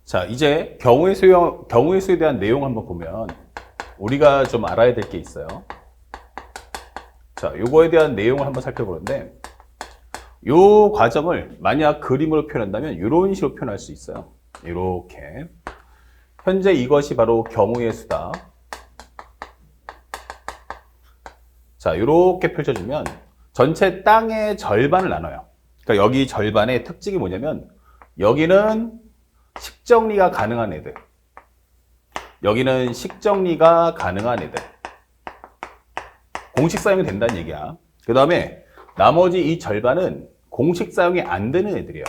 자, 이제 경우의 수에 대한 내용 한번 보면 우리가 좀 알아야 될 게 있어요. 자, 요거에 대한 내용을 한번 살펴보는데 요 과정을 만약 그림으로 표현한다면 이런 식으로 표현할 수 있어요. 이렇게. 현재 이것이 바로 경우의 수다. 자, 이렇게 펼쳐주면 전체 땅의 절반을 나눠요. 그러니까 여기 절반의 특징이 뭐냐면 여기는 식정리가 가능한 애들. 여기는 식정리가 가능한 애들. 공식 사용이 된다는 얘기야. 그 다음에 나머지 이 절반은 공식 사용이 안 되는 애들이에요.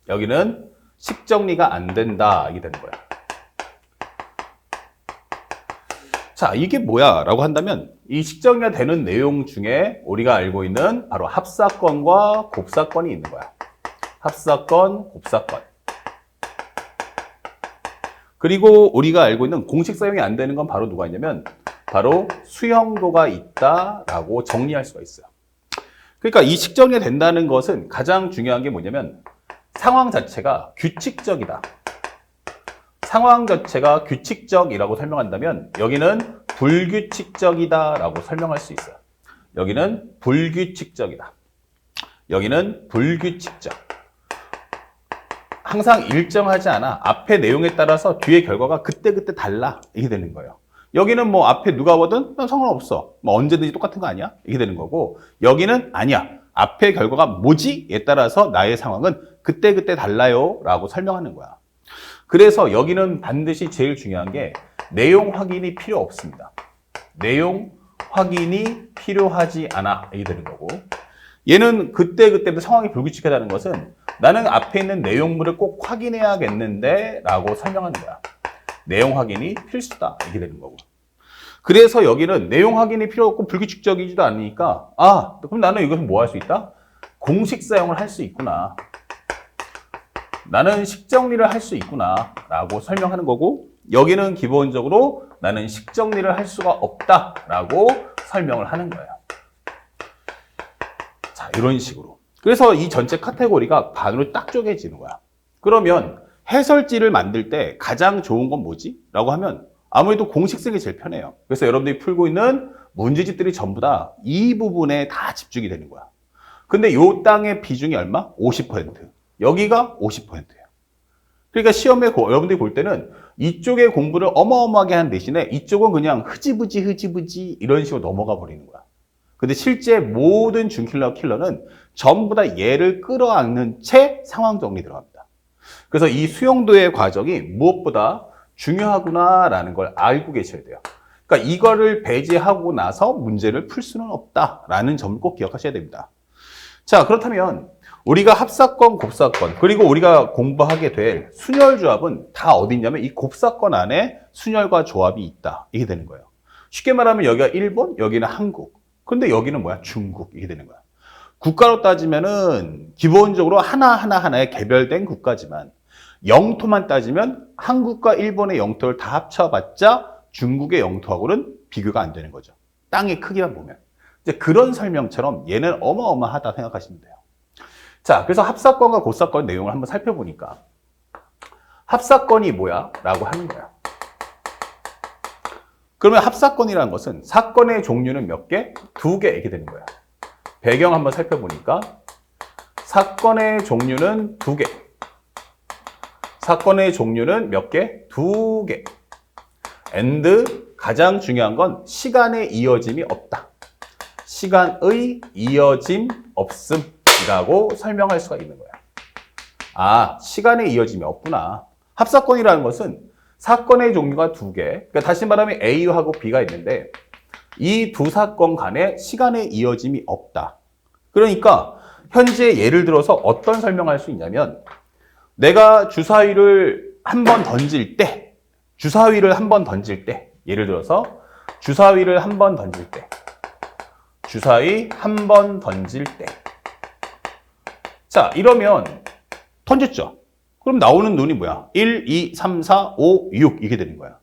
여기는 식정리가 안 된다. 이게 되는 거야. 자, 이게 뭐야? 라고 한다면 이 식정리가 되는 내용 중에 우리가 알고 있는 바로 합사건과 곱사건이 있는 거야. 합사건, 곱사건. 그리고 우리가 알고 있는 공식 사용이 안 되는 건 바로 누가 있냐면 바로 수형도가 있다라고 정리할 수가 있어요. 그러니까 이 식정리가 된다는 것은 가장 중요한 게 뭐냐면 상황 자체가 규칙적이다. 상황 자체가 규칙적이라고 설명한다면 여기는 불규칙적이다라고 설명할 수 있어요. 여기는 불규칙적이다. 여기는 불규칙적. 항상 일정하지 않아. 앞에 내용에 따라서 뒤의 결과가 그때그때 달라. 이게 되는 거예요. 여기는 뭐 앞에 누가 오든 상관없어. 뭐 언제든지 똑같은 거 아니야? 이게 되는 거고 여기는 아니야. 앞에 결과가 뭐지? 에 따라서 나의 상황은 그때그때 달라요. 라고 설명하는 거야. 그래서 여기는 반드시 제일 중요한 게 내용 확인이 필요 없습니다. 내용 확인이 필요하지 않아. 이게 되는 거고 얘는 그때그때 상황이 불규칙하다는 것은 나는 앞에 있는 내용물을 꼭 확인해야겠는데 라고 설명하는 거야. 내용 확인이 필수다. 이게 되는 거고. 그래서 여기는 내용 확인이 필요 없고 불규칙적이지도 않으니까 그럼 나는 이것을 뭐 할 수 있다? 공식 사용을 할 수 있구나. 나는 식정리를 할 수 있구나 라고 설명하는 거고 여기는 기본적으로 나는 식정리를 할 수가 없다 라고 설명을 하는 거예요. 자, 이런 식으로. 그래서 이 전체 카테고리가 반으로 딱 쪼개지는 거야. 그러면 해설지를 만들 때 가장 좋은 건 뭐지? 라고 하면 아무래도 공식 쓰기 제일 편해요. 그래서 여러분들이 풀고 있는 문제집들이 전부 다 이 부분에 다 집중이 되는 거야. 근데 요 땅의 비중이 얼마? 50%. 여기가 50%예요. 그러니까 시험에 여러분들이 볼 때는 이쪽의 공부를 어마어마하게 한 대신에 이쪽은 그냥 흐지부지 이런 식으로 넘어가 버리는 거야. 근데 실제 모든 킬러는 전부 다 얘를 끌어안는 채 상황 정리 들어갑니다. 그래서 이 수용도의 과정이 무엇보다 중요하구나라는 걸 알고 계셔야 돼요. 그러니까 이거를 배제하고 나서 문제를 풀 수는 없다라는 점을 꼭 기억하셔야 됩니다. 자, 그렇다면 우리가 합사건, 곱사건, 그리고 우리가 공부하게 될 순열 조합은 다 어디 있냐면 이 곱사건 안에 순열과 조합이 있다. 이게 되는 거예요. 쉽게 말하면 여기가 일본, 여기는 한국. 근데 여기는 뭐야? 중국. 이게 되는 거야. 국가로 따지면은 기본적으로 하나하나에 개별된 국가지만 영토만 따지면 한국과 일본의 영토를 다 합쳐봤자 중국의 영토하고는 비교가 안 되는 거죠. 땅의 크기만 보면. 이제 그런 설명처럼 얘는 어마어마하다 생각하시면 돼요. 자, 그래서 합사건과 곱사건 내용을 한번 살펴보니까 합사건이 뭐야? 라고 하는 거야. 그러면 합사건이라는 것은 사건의 종류는 몇 개? 2개 이렇게 되는 거야. 배경 한번 살펴보니까 사건의 종류는 2개. 사건의 종류는 몇 개? 2개. and 가장 중요한 건 시간의 이어짐이 없다. 시간의 이어짐 없음이라고 설명할 수가 있는 거야. 시간의 이어짐이 없구나. 합사건이라는 것은 사건의 종류가 2개. 그러니까 다시 말하면 A하고 B가 있는데 이 두 사건 간에 시간의 이어짐이 없다. 그러니까 현재 예를 들어서 어떤 설명할 수 있냐면 내가 주사위를 한 번 던질 때 예를 들어서 주사위 한 번 던질 때 자, 이러면 던졌죠. 그럼 나오는 눈이 뭐야? 1, 2, 3, 4, 5, 6 이게 되는 거야.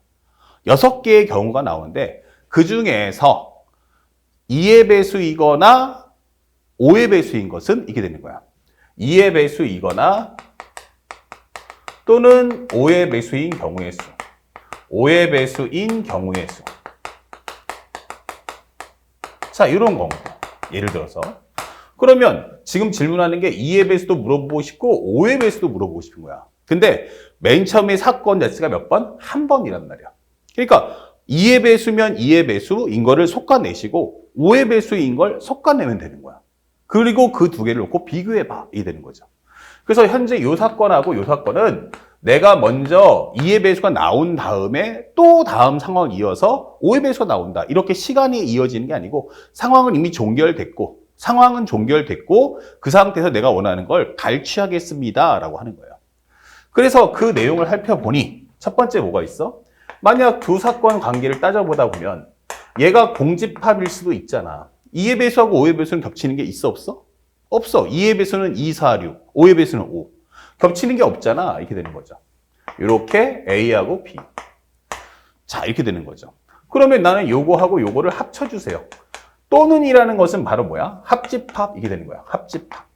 6개의 경우가 나오는데 그 중에서 2의 배수이거나 5의 배수인 것은 이게 되는 거야. 2의 배수이거나 또는 5의 배수인 경우의 수. 5의 배수인 경우의 수. 자, 이런 겁니다. 예를 들어서. 그러면 지금 질문하는 게 2의 배수도 물어보고 싶고 5의 배수도 물어보고 싶은 거야. 근데 맨 처음에 사건 자체가 몇 번? 한 번이란 말이야. 그러니까 2의 배수면 2의 배수인 거를 솎아내시고 5의 배수인 걸 솎아내면 되는 거야. 그리고 그 두 개를 놓고 비교해봐. 이 되는 거죠. 그래서 현재 이 사건하고 이 사건은 내가 먼저 2의 배수가 나온 다음에 또 다음 상황을 이어서 5의 배수가 나온다. 이렇게 시간이 이어지는 게 아니고 상황은 이미 종결됐고 그 상태에서 내가 원하는 걸 발취하겠습니다. 라고 하는 거예요. 그래서 그 내용을 살펴보니 첫 번째 뭐가 있어? 만약 두 사건 관계를 따져보다 보면 얘가 공집합일 수도 있잖아. 2의 배수하고 5의 배수는 겹치는 게 있어 없어? 없어. 2의 배수는 2, 4, 6, 5의 배수는 5. 겹치는 게 없잖아. 이렇게 되는 거죠. 이렇게 A하고 B. 자, 이렇게 되는 거죠. 그러면 나는 요거하고 요거를 합쳐주세요. 또는이라는 것은 바로 뭐야? 합집합. 이게 되는 거야. 합집합.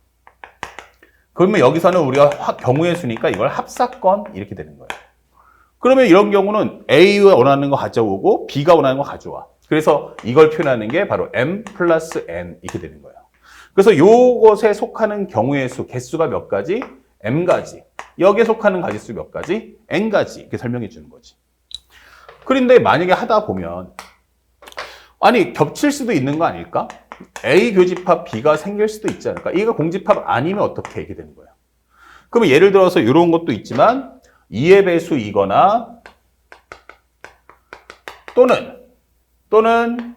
그러면 여기서는 우리가 경우의 수니까 이걸 합사건 이렇게 되는 거예요. 그러면 이런 경우는 A가 원하는 거 가져오고 B가 원하는 거 가져와. 그래서 이걸 표현하는 게 바로 M 플러스 N 이렇게 되는 거예요. 그래서 요것에 속하는 경우의 수, 개수가 몇 가지? M가지. 여기에 속하는 가지수 몇 가지? N가지. 이렇게 설명해 주는 거지. 그런데 만약에 하다 보면 아니 겹칠 수도 있는 거 아닐까? A 교집합 B가 생길 수도 있지 않을까? A가 공집합 아니면 어떻게 이렇게 되는 거야? 그러면 예를 들어서 이런 것도 있지만 2의 배수이거나 또는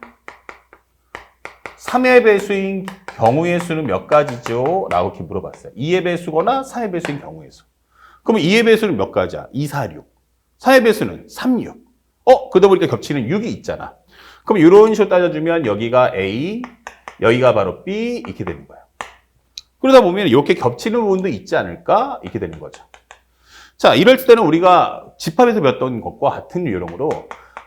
3의 배수인 경우의 수는 몇 가지죠? 라고 이렇게 물어봤어요. 2의 배수거나 3의 배수인 경우의 수. 그러면 2의 배수는 몇 가지야? 2, 4, 6. 3의 배수는 3, 6. 그러다 보니까 겹치는 6이 있잖아. 그럼 이런 식으로 따져주면 여기가 A, 여기가 바로 B 이렇게 되는 거야. 그러다 보면 이렇게 겹치는 부분도 있지 않을까? 이렇게 되는 거죠. 자, 이럴 때는 우리가 집합에서 배웠던 것과 같은 요령으로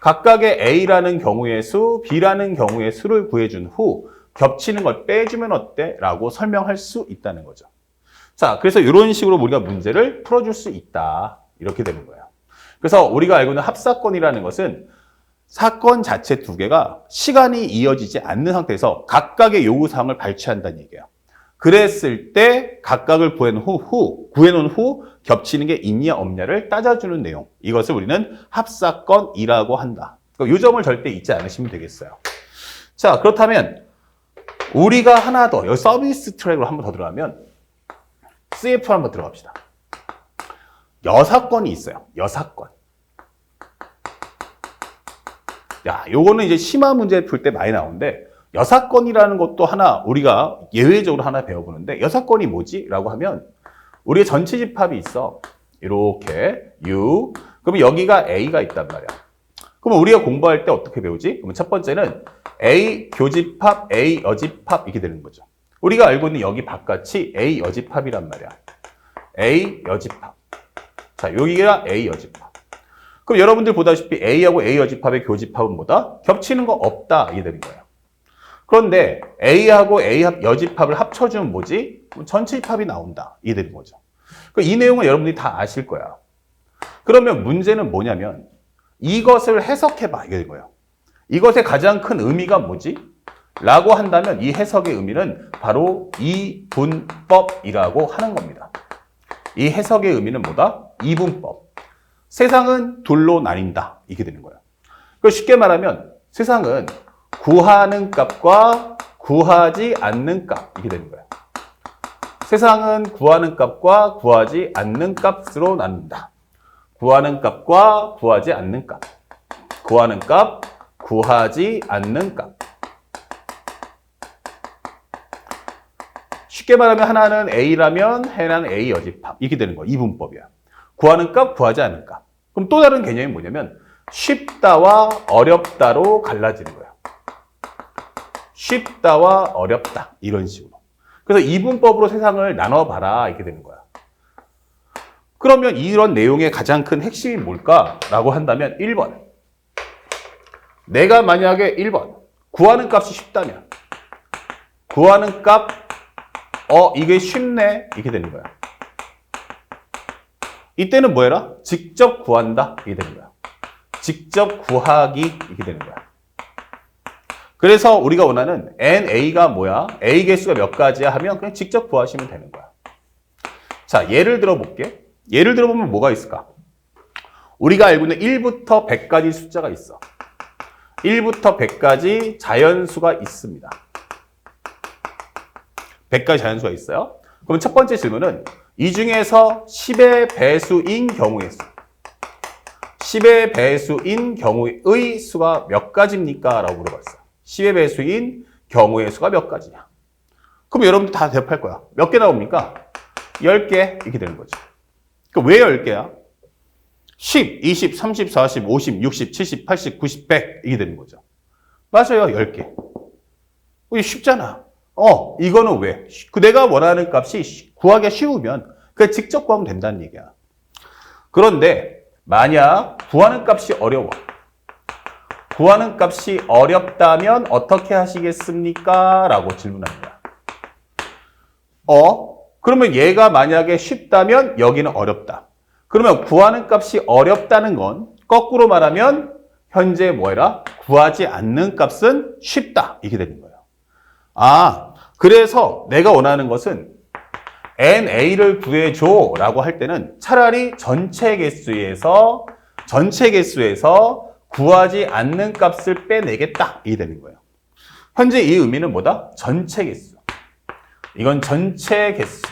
각각의 A라는 경우의 수, B라는 경우의 수를 구해준 후 겹치는 걸 빼주면 어때? 라고 설명할 수 있다는 거죠. 자, 그래서 이런 식으로 우리가 문제를 풀어줄 수 있다. 이렇게 되는 거예요. 그래서 우리가 알고 있는 합사건이라는 것은 사건 자체 두 개가 시간이 이어지지 않는 상태에서 각각의 요구사항을 발췌한다는 얘기예요. 그랬을 때 각각을 구해놓은 후 겹치는 게 있냐 없냐를 따져주는 내용. 이것을 우리는 합사건이라고 한다. 이 점을 절대 잊지 않으시면 되겠어요. 자, 그렇다면 우리가 하나 더, 여기 서비스 트랙으로 한 번 더 들어가면 CF로 한번 들어갑시다. 여사건이 있어요. 여사건. 야, 요거는 이제 심화 문제 풀 때 많이 나오는데 여사건이라는 것도 하나 우리가 예외적으로 하나 배워보는데 여사건이 뭐지? 라고 하면 우리가 전체 집합이 있어. 이렇게 U. 그러면 여기가 A가 있단 말이야. 그러면 우리가 공부할 때 어떻게 배우지? 그러면 첫 번째는 A 교집합, A 여집합 이렇게 되는 거죠. 우리가 알고 있는 여기 바깥이 A 여집합이란 말이야. A 여집합. 자, 여기가 A 여집합. 그럼 여러분들 보다시피 A하고 A 여집합의 교집합은 뭐다? 겹치는 거 없다. 이게 되는 거예요. 그런데 A하고 A 여집합을 합쳐주면 뭐지? 전체 집합이 나온다. 이게 되는 거죠. 이 내용은 여러분들이 다 아실 거야. 그러면 문제는 뭐냐면 이것을 해석해봐. 이게 되는 거예요. 이것의 가장 큰 의미가 뭐지? 라고 한다면 이 해석의 의미는 바로 이분법이라고 하는 겁니다. 이 해석의 의미는 뭐다? 이분법. 세상은 둘로 나뉜다. 이게 되는 거예요. 쉽게 말하면 세상은 구하는 값과 구하지 않는 값. 이게 되는 거예요. 세상은 구하는 값과 구하지 않는 값으로 나눈다. 구하는 값과 구하지 않는 값. 구하는 값, 구하지 않는 값. 쉽게 말하면 하나는 A라면 하나는 A 여집합. 이렇게 되는 거예요. 이분법이야. 구하는 값, 구하지 않는 값. 그럼 또 다른 개념이 뭐냐면 쉽다와 어렵다로 갈라지는 거예요. 쉽다와 어렵다. 이런 식으로. 그래서 이분법으로 세상을 나눠봐라. 이렇게 되는 거야. 그러면 이런 내용의 가장 큰 핵심이 뭘까라고 한다면 1번. 내가 만약에 1번. 구하는 값이 쉽다면 구하는 값 이게 쉽네. 이렇게 되는 거야. 이때는 뭐 해라? 직접 구한다. 이게 되는 거야. 직접 구하기. 이게 되는 거야. 그래서 우리가 원하는 NA가 뭐야? A 개수가 몇 가지야 하면 그냥 직접 구하시면 되는 거야. 자, 예를 들어 볼게. 예를 들어 보면 뭐가 있을까? 우리가 알고 있는 1부터 100까지 숫자가 있어. 1부터 100까지 자연수가 있습니다. 100까지 자연수가 있어요. 그럼 첫 번째 질문은 이 중에서 10의 배수인 경우의 수. 10의 배수인 경우의 수가 몇 가지입니까? 라고 물어봤어요. 10의 배수인 경우의 수가 몇 가지냐? 그럼 여러분들 다 대답할 거야. 몇 개 나옵니까? 10개 이렇게 되는 거죠. 그럼 왜 10개야? 10, 20, 30, 40, 50, 60, 70, 80, 90, 100 이게 되는 거죠. 맞아요. 10개. 이게 쉽잖아. 이거는 왜? 내가 원하는 값이 구하기가 쉬우면 그냥 직접 구하면 된다는 얘기야. 그런데 만약 구하는 값이 어려워. 구하는 값이 어렵다면 어떻게 하시겠습니까? 라고 질문하는 거야. 그러면 얘가 만약에 쉽다면 여기는 어렵다. 그러면 구하는 값이 어렵다는 건 거꾸로 말하면 현재 뭐해라? 구하지 않는 값은 쉽다. 이게 되는 거예요. 그래서 내가 원하는 것은 NA를 구해줘 라고 할 때는 차라리 전체 개수에서 구하지 않는 값을 빼내겠다. 이게 되는 거예요. 현재 이 의미는 뭐다? 전체 개수. 이건 전체 개수.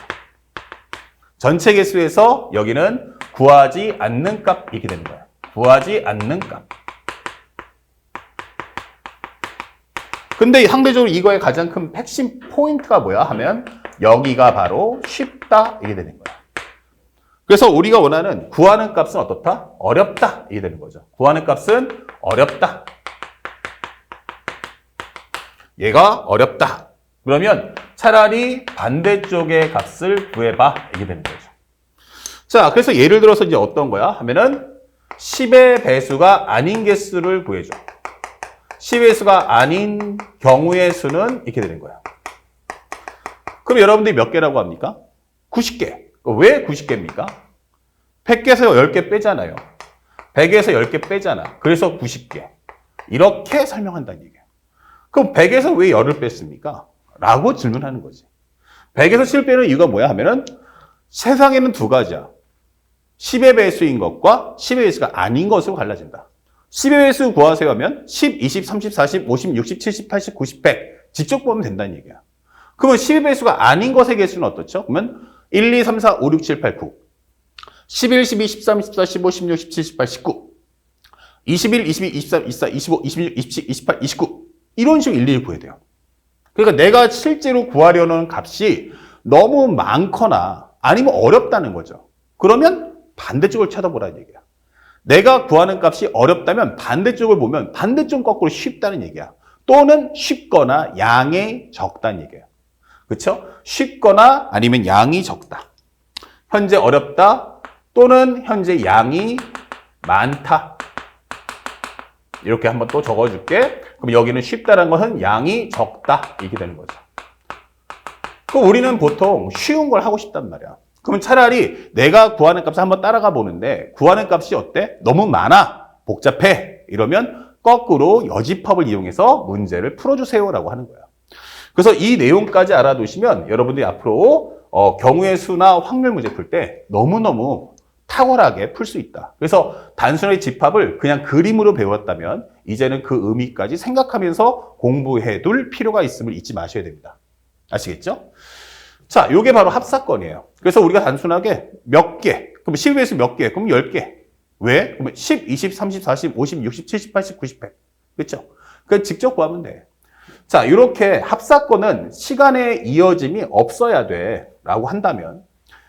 전체 개수에서 여기는 구하지 않는 값 이렇게 되는 거예요. 구하지 않는 값. 근데 상대적으로 이거의 가장 큰 핵심 포인트가 뭐야 하면 여기가 바로 쉽다 이게 되는 거야. 그래서 우리가 원하는 구하는 값은 어떻다? 어렵다 이게 되는 거죠. 구하는 값은 어렵다. 얘가 어렵다. 그러면 차라리 반대쪽의 값을 구해봐 이게 되는 거죠. 자, 그래서 예를 들어서 이제 어떤 거야 하면은 10의 배수가 아닌 개수를 구해줘. 10의 수가 아닌 경우의 수는 이렇게 되는 거야. 그럼 여러분들이 몇 개라고 합니까? 90개. 왜 90개입니까? 100개에서 10개 빼잖아요. 100에서 10개 빼잖아. 그래서 90개. 이렇게 설명한다는 얘기예요. 그럼 100에서 왜 10을 뺐습니까? 라고 질문하는 거지. 100에서 7 빼는 이유가 뭐야 하면은 세상에는 두 가지야. 10의 배수인 것과 10의 배수가 아닌 것으로 갈라진다. 10의 배수 구하세요 하면 10, 20, 30, 40, 50, 60, 70, 80, 90, 100 직접 보면 된다는 얘기야. 그러면 10의 배수가 아닌 것의 개수는 어떻죠? 그러면 1, 2, 3, 4, 5, 6, 7, 8, 9 11, 12, 13, 14, 15, 16, 17, 18, 19 21, 22, 23, 24, 25, 26, 27, 28, 29 이런 식으로 일일이 구해야 돼요. 그러니까 내가 실제로 구하려는 값이 너무 많거나 아니면 어렵다는 거죠. 그러면 반대쪽을 쳐다보라는 얘기야. 내가 구하는 값이 어렵다면 반대쪽을 보면 반대쪽 거꾸로 쉽다는 얘기야. 또는 쉽거나 양이 적다는 얘기예요. 그렇죠? 쉽거나 아니면 양이 적다. 현재 어렵다 또는 현재 양이 많다. 이렇게 한번 또 적어줄게. 그럼 여기는 쉽다는 것은 양이 적다. 이렇게 되는 거죠. 그럼 우리는 보통 쉬운 걸 하고 싶단 말이야. 그러면 차라리 내가 구하는 값을 한번 따라가 보는데 구하는 값이 어때? 너무 많아. 복잡해. 이러면 거꾸로 여집합을 이용해서 문제를 풀어주세요라고 하는 거야. 그래서 이 내용까지 알아두시면 여러분들이 앞으로 경우의 수나 확률 문제 풀 때 너무너무 탁월하게 풀 수 있다. 그래서 단순하게 집합을 그냥 그림으로 배웠다면 이제는 그 의미까지 생각하면서 공부해 둘 필요가 있음을 잊지 마셔야 됩니다. 아시겠죠? 자, 요게 바로 합사건이에요. 그래서 우리가 단순하게 몇 개, 그럼 10에서 몇 개, 그럼 10개. 왜? 그러면 10, 20, 30, 40, 50, 60, 70, 80, 90, 100. 그렇죠? 그냥 직접 구하면 돼. 자, 이렇게 합사건은 시간의 이어짐이 없어야 돼 라고 한다면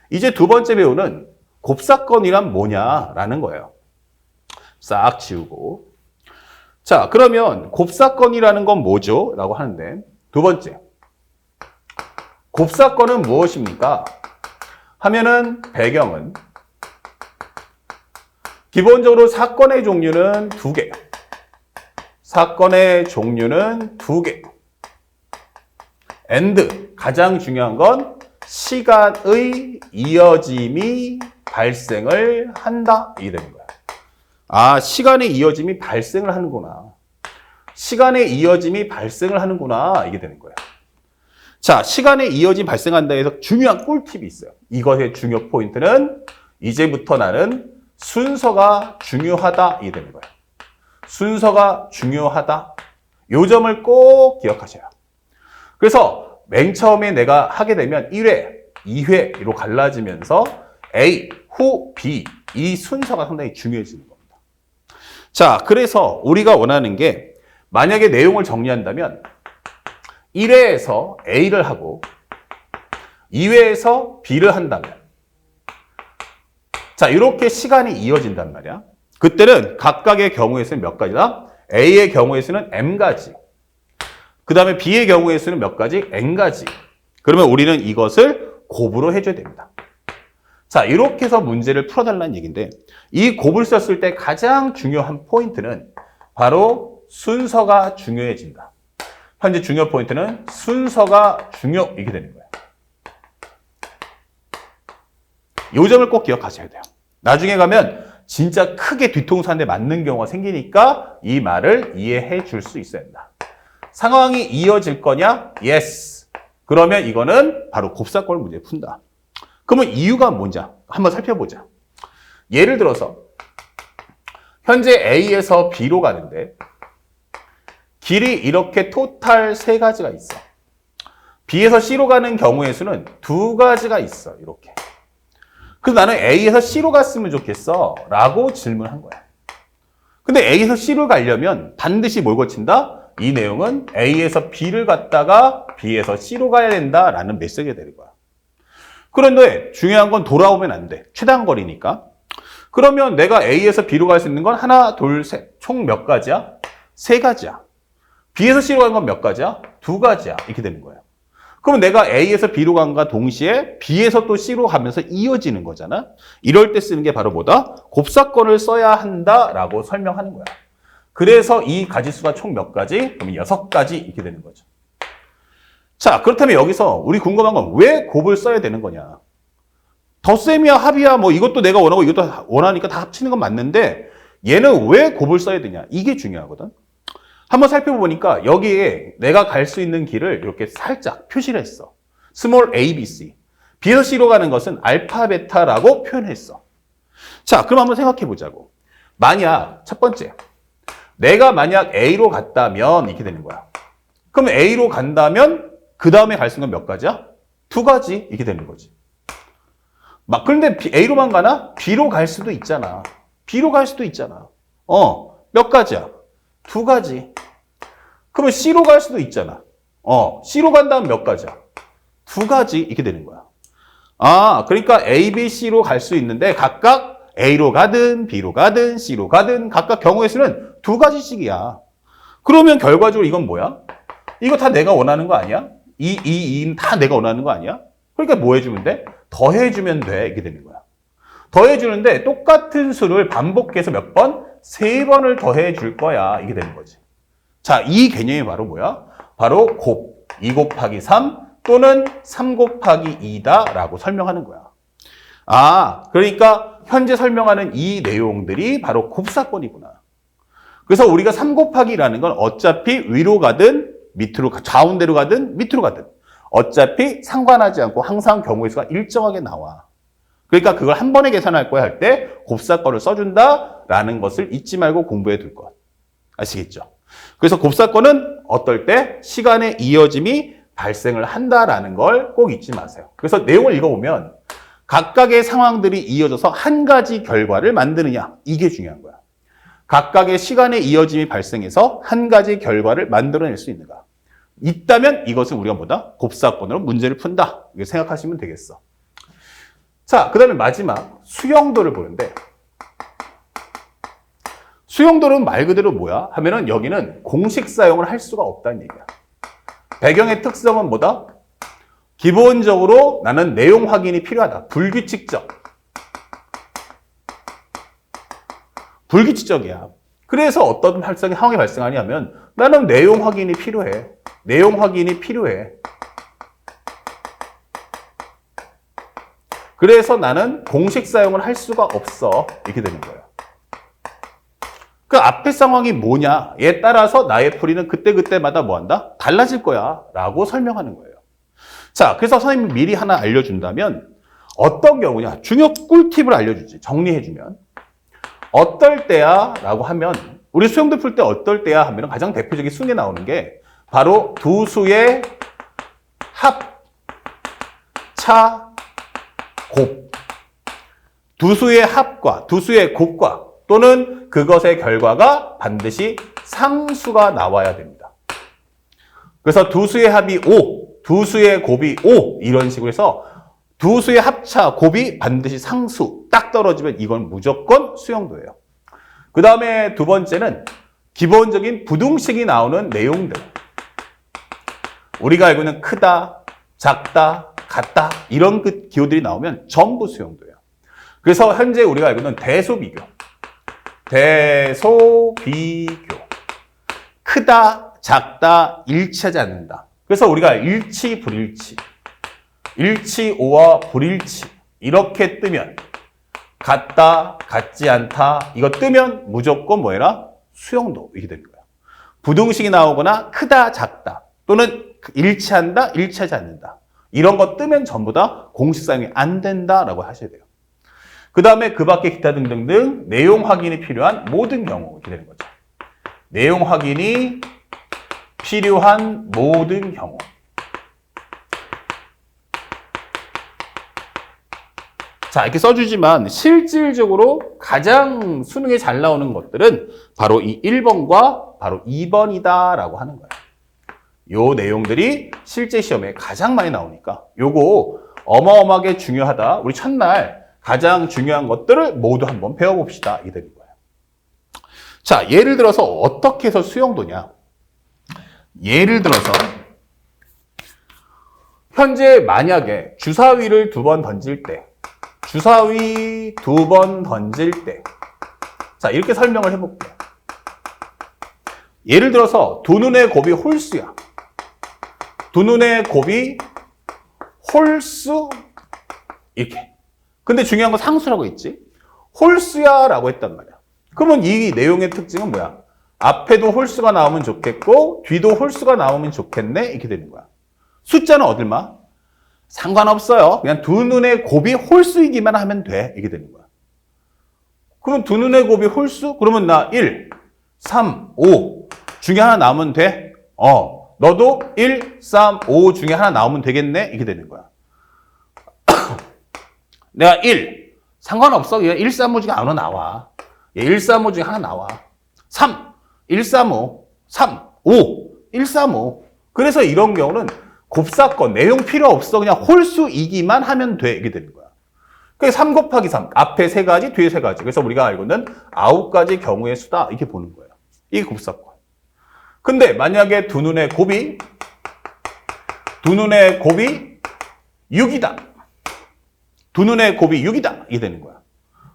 이제 두 번째 배우는 곱사건이란 뭐냐라는 거예요. 싹 지우고. 자, 그러면 곱사건이라는 건 뭐죠? 라고 하는데 두 번째. 곱사건은 무엇입니까? 하면은 배경은 기본적으로 사건의 종류는 두 개. 사건의 종류는 두 개. and 가장 중요한 건 시간의 이어짐이 발생을 한다. 이게 되는 거야. 아, 시간의 이어짐이 발생을 하는구나. 시간의 이어짐이 발생을 하는구나. 이게 되는 거야. 자, 시간의 이어짐이 발생한다 해서 중요한 꿀팁이 있어요. 이것의 중요 포인트는 이제부터 나는 순서가 중요하다. 이게 되는 거야. 순서가 중요하다. 요 점을 꼭 기억하셔요. 그래서 맨 처음에 내가 하게 되면 1회, 2회로 갈라지면서 A, 후, B 이 순서가 상당히 중요해지는 겁니다. 자, 그래서 우리가 원하는 게 만약에 내용을 정리한다면 1회에서 A를 하고 2회에서 B를 한다면 자, 이렇게 시간이 이어진단 말이야. 그때는 각각의 경우에서는 몇 가지다? A의 경우에서는 M가지. 그 다음에 B의 경우에서는 몇 가지? N가지. 그러면 우리는 이것을 곱으로 해줘야 됩니다. 자, 이렇게 해서 문제를 풀어달라는 얘기인데 이 곱을 썼을 때 가장 중요한 포인트는 바로 순서가 중요해진다. 현재 중요 포인트는 순서가 중요 이게 되는 거예요. 이 점을 꼭 기억하셔야 돼요. 나중에 가면 진짜 크게 뒤통수 한 대 맞는 경우가 생기니까 이 말을 이해해 줄 수 있어야 된다. 상황이 이어질 거냐? Yes. 그러면 이거는 바로 곱사골 문제 푼다. 그러면 이유가 뭔지 한번 살펴보자. 예를 들어서 현재 A에서 B로 가는데 길이 이렇게 토탈 3가지가 있어. B에서 C로 가는 경우의 수는 2가지가 있어. 이렇게. 그래서 나는 A에서 C로 갔으면 좋겠어 라고 질문한 거야. 근데 A에서 C로 가려면 반드시 뭘 거친다? 이 내용은 A에서 B를 갔다가 B에서 C로 가야 된다라는 메시지가 되는 거야. 그런데 중요한 건 돌아오면 안 돼. 최단 거리니까. 그러면 내가 A에서 B로 갈 수 있는 건 하나, 둘, 셋. 총 몇 가지야? 3가지야. B에서 C로 가는 건 몇 가지야? 2가지야. 이렇게 되는 거예요. 그러면 내가 A에서 B로 간과 동시에 B에서 또 C로 가면서 이어지는 거잖아. 이럴 때 쓰는 게 바로 뭐다? 곱사건을 써야 한다라고 설명하는 거야. 그래서 이 가지수가 총 몇 가지? 그럼 6가지 이렇게 되는 거죠. 자, 그렇다면 여기서 우리 궁금한 건 왜 곱을 써야 되는 거냐? 덧셈이야 합이야 뭐 이것도 내가 원하고 이것도 원하니까 다 합치는 건 맞는데 얘는 왜 곱을 써야 되냐? 이게 중요하거든. 한번 살펴보니까 여기에 내가 갈 수 있는 길을 이렇게 살짝 표시를 했어. 스몰 a, b, c. B에서 C로 가는 것은 알파, 베타라고 표현했어. 자, 그럼 한번 생각해 보자고. 만약 첫 번째 내가 만약 A로 갔다면 이렇게 되는 거야. 그럼 A로 간다면 그 다음에 갈 수 있는 건 몇 가지야? 2가지 이렇게 되는 거지. 막 그런데 A로만 가나? B로 갈 수도 있잖아. B로 갈 수도 있잖아. 몇 가지야? 2가지. 그러면 C로 갈 수도 있잖아. C로 간다면 몇 가지야? 2가지 이렇게 되는 거야. 아, 그러니까 A, B, C로 갈 수 있는데 각각 A로 가든 B로 가든 C로 가든 각각 경우의 수는 2가지씩이야. 그러면 결과적으로 이건 뭐야? 이거 다 내가 원하는 거 아니야? 이 다 내가 원하는 거 아니야? 그러니까 뭐 해주면 돼? 더해주면 돼. 이렇게 되는 거야. 더해주는데 똑같은 수를 반복해서 몇 번? 3번을 더해줄 거야. 이게 되는 거지. 자, 이 개념이 바로 뭐야? 바로 곱, 2 곱하기 3 또는 3 곱하기 2다 라고 설명하는 거야. 아, 그러니까 현재 설명하는 이 내용들이 바로 곱사건이구나. 그래서 우리가 3 곱하기라는 건 어차피 위로 가든 밑으로 좌우대로 가든 밑으로 가든 어차피 상관하지 않고 항상 경우의 수가 일정하게 나와. 그러니까 그걸 한 번에 계산할 거야 할 때 곱사건을 써준다라는 것을 잊지 말고 공부해 둘 것. 아시겠죠? 그래서 곱사건은 어떨 때 시간의 이어짐이 발생을 한다라는 걸 꼭 잊지 마세요. 그래서 내용을 읽어보면 각각의 상황들이 이어져서 한 가지 결과를 만드느냐 이게 중요한 거야. 각각의 시간의 이어짐이 발생해서 한 가지 결과를 만들어낼 수 있는가. 있다면 이것은 우리가 뭐다? 곱사건으로 문제를 푼다. 이렇게 생각하시면 되겠어. 자, 그 다음에 마지막 수영도를 보는데 수영도는 말 그대로 뭐야? 하면은 여기는 공식 사용을 할 수가 없다는 얘기야. 배경의 특성은 뭐다? 기본적으로 나는 내용 확인이 필요하다. 불규칙적. 불규칙적이야. 그래서 어떤 상황이 발생하냐면 나는 내용 확인이 필요해. 내용 확인이 필요해. 그래서 나는 공식 사용을 할 수가 없어. 이렇게 되는 거예요. 그 앞에 상황이 뭐냐에 따라서 나의 풀이는 그때그때마다 뭐 한다? 달라질 거야. 라고 설명하는 거예요. 자, 그래서 선생님이 미리 하나 알려준다면 어떤 경우냐? 중요 꿀팁을 알려주지. 정리해주면. 어떨 때야? 라고 하면 우리 수영도 풀 때 어떨 때야? 하면 가장 대표적인 순에 나오는 게 바로 두 수의 합, 차, 곱. 두 수의 합과 두 수의 곱과 또는 그것의 결과가 반드시 상수가 나와야 됩니다. 그래서 두 수의 합이 5, 두 수의 곱이 5 이런 식으로 해서 두 수의 합차, 곱이 반드시 상수 딱 떨어지면 이건 무조건 수용도예요. 그 다음에 두 번째는 기본적인 부등식이 나오는 내용들. 우리가 알고 있는 크다, 작다, 같다 이런 기호들이 나오면 전부 수용도예요. 그래서 현재 우리가 알고 있는 대소비교. 대소비교. 크다, 작다, 일치하지 않는다. 그래서 우리가 일치, 불일치. 일치, 오와 불일치. 이렇게 뜨면 같다, 같지 않다. 이거 뜨면 무조건 뭐해라? 수용도. 이렇게 되는 거야. 부등식이 나오거나 크다, 작다. 또는 일치한다, 일치하지 않는다. 이런 거 뜨면 전부 다 공식 사용이 안 된다라고 하셔야 돼요. 그 다음에 그 밖에 기타 등등등 내용 확인이 필요한 모든 경우 이렇게 되는 거죠. 내용 확인이 필요한 모든 경우. 자, 이렇게 써주지만 실질적으로 가장 수능에 잘 나오는 것들은 바로 이 1번과 바로 2번이다라고 하는 거예요. 요 내용들이 실제 시험에 가장 많이 나오니까 요거 어마어마하게 중요하다. 우리 첫날 가장 중요한 것들을 모두 한번 배워봅시다. 이게 되는 거예요. 자, 예를 들어서 어떻게 해서 수용도냐. 예를 들어서 현재 만약에 주사위를 2번 던질 때 주사위 2번 던질 때 자, 이렇게 설명을 해볼게요. 예를 들어서 두 눈의 곱이 홀수야. 두 눈의 곱이 홀수 이렇게. 근데 중요한 건 상수라고 했지. 홀수야 라고 했단 말이야. 그러면 이 내용의 특징은 뭐야? 앞에도 홀수가 나오면 좋겠고 뒤도 홀수가 나오면 좋겠네 이렇게 되는 거야. 숫자는 어딜마? 상관없어요. 그냥 두 눈의 곱이 홀수이기만 하면 돼. 이렇게 되는 거야. 그럼 두 눈의 곱이 홀수? 그러면 나 1, 3, 5 중에 하나 나오면 돼? 너도 1, 3, 5 중에 하나 나오면 되겠네? 이렇게 되는 거야. 내가 1, 상관없어. 그냥 1, 3, 5 중에 하나 나와. 1, 3, 5 중에 하나 나와. 3, 1, 3, 5, 3, 5, 1, 3, 5. 그래서 이런 경우는 곱사건, 내용 필요 없어. 그냥 홀수이기만 하면 돼. 이렇게 되는 거야. 그러니까 3 곱하기 3. 앞에 3가지, 뒤에 3가지. 그래서 우리가 알고 있는 9가지 경우의 수다. 이렇게 보는 거예요. 이게 곱사건. 근데 만약에 두 눈의 곱이 6이다. 두 눈의 곱이 6이다. 이게 되는 거야.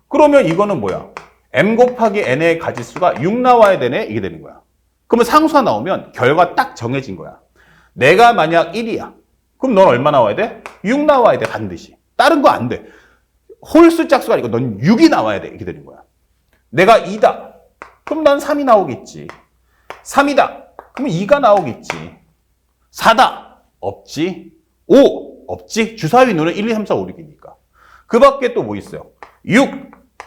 그러면 이거는 뭐야? m 곱하기 n의 가지수가 6 나와야 되네. 이게 되는 거야. 그러면 상수가 나오면 결과 딱 정해진 거야. 내가 만약 1이야. 그럼 넌 얼마 나와야 돼? 6 나와야 돼. 반드시. 다른 거 안 돼. 홀수 짝수가 아니고 넌 6이 나와야 돼. 이렇게 되는 거야. 내가 2다. 그럼 난 3이 나오겠지. 3이다. 그러면 2가 나오겠지. 4다. 없지. 5. 없지. 주사위 눈은 1, 2, 3, 4, 5, 6이니까. 그 밖에 또 뭐 있어요? 6.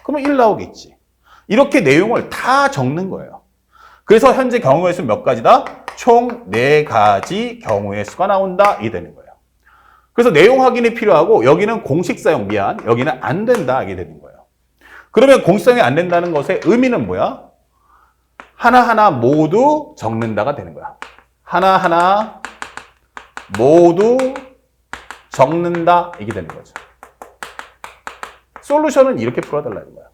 그러면 1 나오겠지. 이렇게 내용을 다 적는 거예요. 그래서 현재 경우의 수 몇 가지다? 총 4가지 경우의 수가 나온다. 이게 되는 거예요. 그래서 내용 확인이 필요하고 여기는 공식 사용 미안. 여기는 안 된다. 이게 되는 거예요. 그러면 공식 사용이 안 된다는 것의 의미는 뭐야? 하나하나 모두 적는다가 되는 거야. 하나하나 모두 적는다. 이게 되는 거죠. 솔루션은 이렇게 풀어달라는 거야.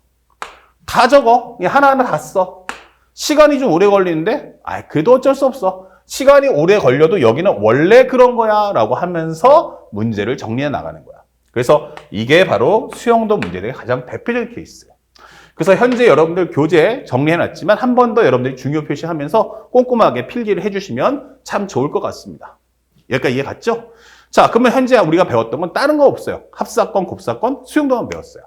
다 적어. 그냥 하나하나 다 써. 시간이 좀 오래 걸리는데 그래도 어쩔 수 없어. 시간이 오래 걸려도 여기는 원래 그런 거야 라고 하면서 문제를 정리해 나가는 거야. 그래서 이게 바로 수용도 문제들의 가장 대표적인 케이스예요. 그래서 현재 여러분들 교재 정리해놨지만 한 번 더 여러분들이 중요 표시하면서 꼼꼼하게 필기를 해주시면 참 좋을 것 같습니다. 여기까지 이해 갔죠? 자, 그러면 현재 우리가 배웠던 건 다른 거 없어요. 합사건, 곱사건, 수용도만 배웠어요.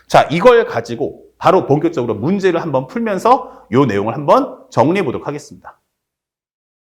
자, 이걸 가지고 바로 본격적으로 문제를 한번 풀면서 이 내용을 한번 정리해 보도록 하겠습니다.